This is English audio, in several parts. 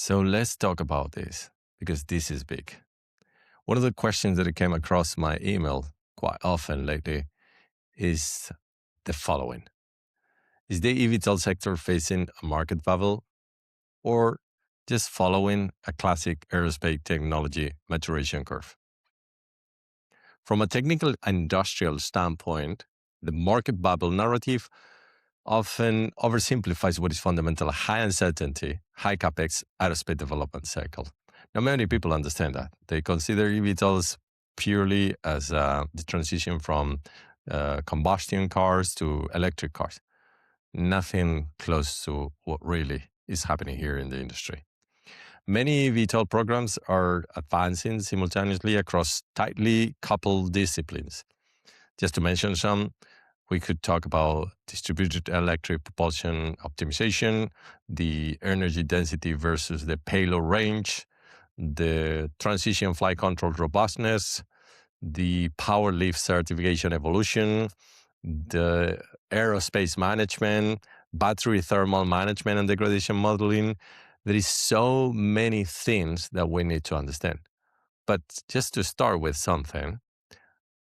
So let's talk about this because this is big. One of the questions that came across my email quite often lately is the following. Is the eVTOL sector facing a market bubble or just following a classic aerospace technology maturation curve? From a technical industrial standpoint, the market bubble narrative often oversimplifies what is fundamental high uncertainty, high capex aerospace development cycle. Now, many people understand that. They consider eVTOLs purely as the transition from combustion cars to electric cars. Nothing close to what really is happening here in the industry. Many eVTOL programs are advancing simultaneously across tightly coupled disciplines. Just to mention some, we could talk about distributed electric propulsion optimization, the energy density versus the payload range, the transition flight control robustness, the power lift certification evolution, the aerospace management, battery thermal management and degradation modeling. There is so many things that we need to understand. But just to start with something,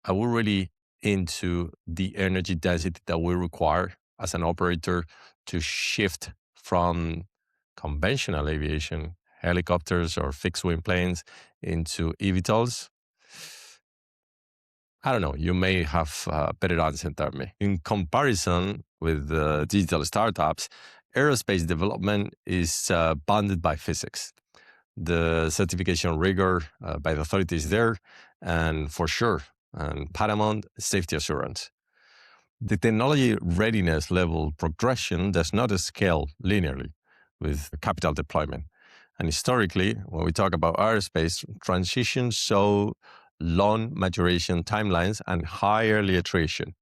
I will really into the energy density that we require as an operator to shift from conventional aviation, helicopters or fixed wing planes into eVTOLs. I don't know, you may have a better answer than me. In comparison with digital startups, aerospace development is bounded by physics. The certification rigor by the authorities there, and for sure, and paramount, safety assurance. The technology readiness level progression does not scale linearly with capital deployment. And historically, when we talk about aerospace, transitions show long maturation timelines and high early attrition.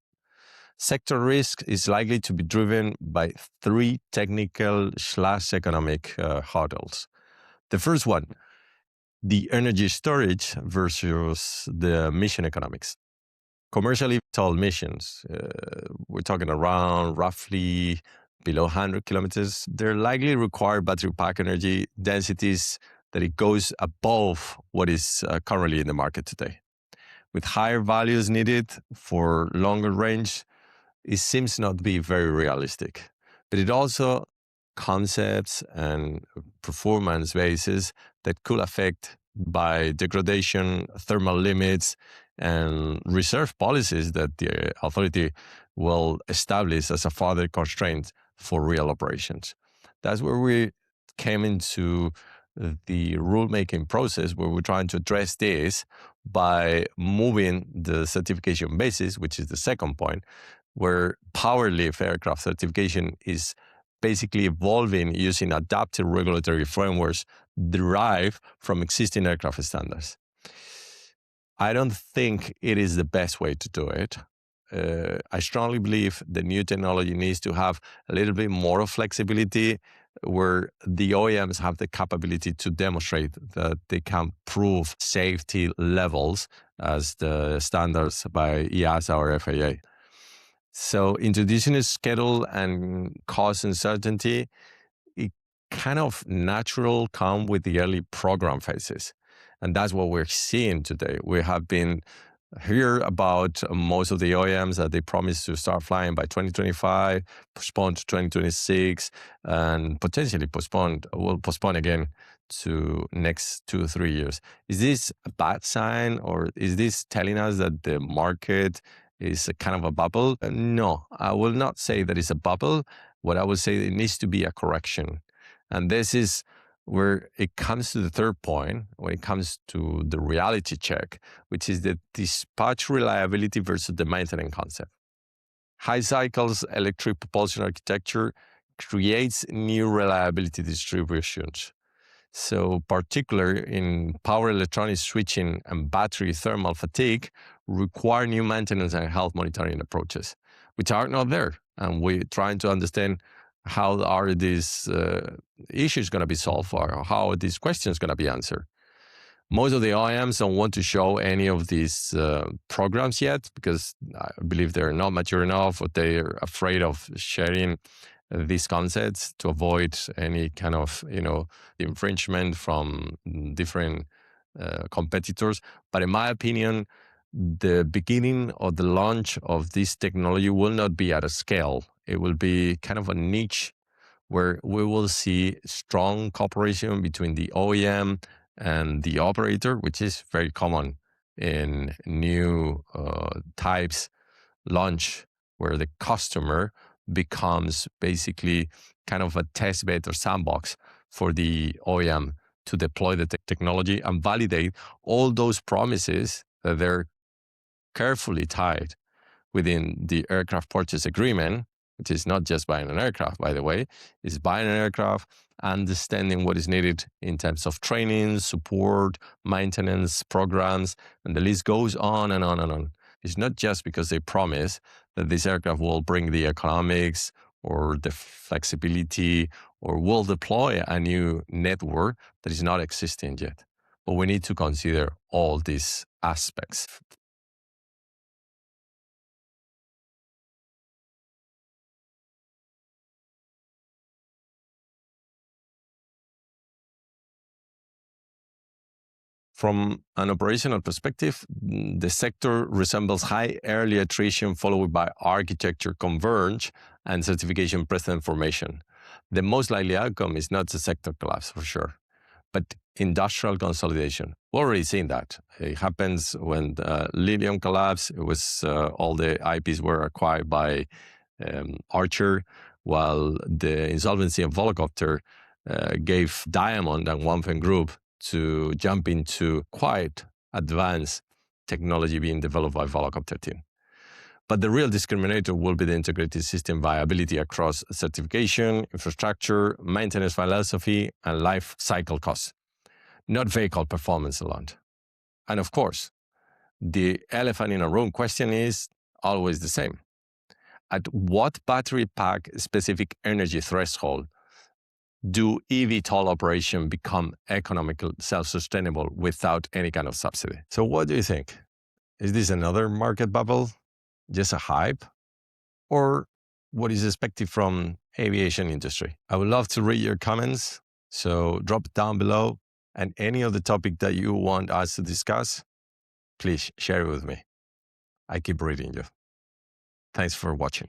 Sector risk is likely to be driven by three technical/economic hurdles. The first one, the energy storage versus the mission economics. Commercially tall missions, we're talking around roughly below 100 kilometers, they're likely require battery pack energy densities that it goes above what is currently in the market today. With higher values needed for longer range, it seems not to be very realistic. But it also concepts and performance bases that could affect by degradation, thermal limits, and reserve policies that the authority will establish as a further constraint for real operations. That's where we came into the rulemaking process where we're trying to address this by moving the certification basis, which is the second point, where power lift aircraft certification is basically evolving using adaptive regulatory frameworks derived from existing aircraft standards. I don't think it is the best way to do it. I strongly believe the new technology needs to have a little bit more flexibility where the OEMs have the capability to demonstrate that they can prove safety levels as the standards by EASA or FAA. So introducing a schedule and cost uncertainty, it kind of natural come with the early program phases. And that's what we're seeing today. We have been hear about most of the OEMs that they promise to start flying by 2025, postpone to 2026, and potentially will postpone again to next 2 or 3 years. Is this a bad sign, or is this telling us that the market is a kind of a bubble? No, I will not say that it's a bubble. What I would say, it needs to be a correction. And this is where it comes to the third point, when it comes to the reality check, which is the dispatch reliability versus the maintenance concept. High cycles electric propulsion architecture creates new reliability distributions. So particular in power electronics switching and battery thermal fatigue require new maintenance and health monitoring approaches, which are not there. And we're trying to understand how are these issues going to be solved, or how are these questions going to be answered. Most of the OEMs don't want to show any of these programs yet because I believe they're not mature enough, or they're afraid of sharing these concepts to avoid any kind of infringement from different competitors. But in my opinion, the beginning of the launch of this technology will not be at a scale. It will be kind of a niche where we will see strong cooperation between the OEM and the operator, which is very common in new types launch, where the customer becomes basically kind of a test bed or sandbox for the OEM to deploy the technology and validate all those promises that they're carefully tied within the aircraft purchase agreement, which is not just buying an aircraft, by the way, is buying an aircraft, understanding what is needed in terms of training, support, maintenance, programs, and the list goes on and on and on. It's not just because they promise that this aircraft will bring the economics or the flexibility or will deploy a new network that is not existing yet. But we need to consider all these aspects. From an operational perspective, the sector resembles high early attrition followed by architecture converge and certification precedent formation. The most likely outcome is not the sector collapse for sure, but industrial consolidation. We're already seeing that. It happens when Lilium collapsed. It was all the IPs were acquired by Archer, while the insolvency of Volocopter gave Diamond and Wanfen Group to jump into quite advanced technology being developed by Volocopter team. But the real discriminator will be the integrated system viability across certification, infrastructure, maintenance philosophy, and life cycle costs, not vehicle performance alone. And of course, the elephant in a room question is always the same. At what battery pack specific energy threshold do eVTOL operation become economical, self-sustainable without any kind of subsidy? So what do you think? Is this another market bubble, just a hype, or what is expected from aviation industry? I would love to read your comments, so drop it down below, and any other topic that you want us to discuss, please share it with me. I keep reading you. Thanks for watching.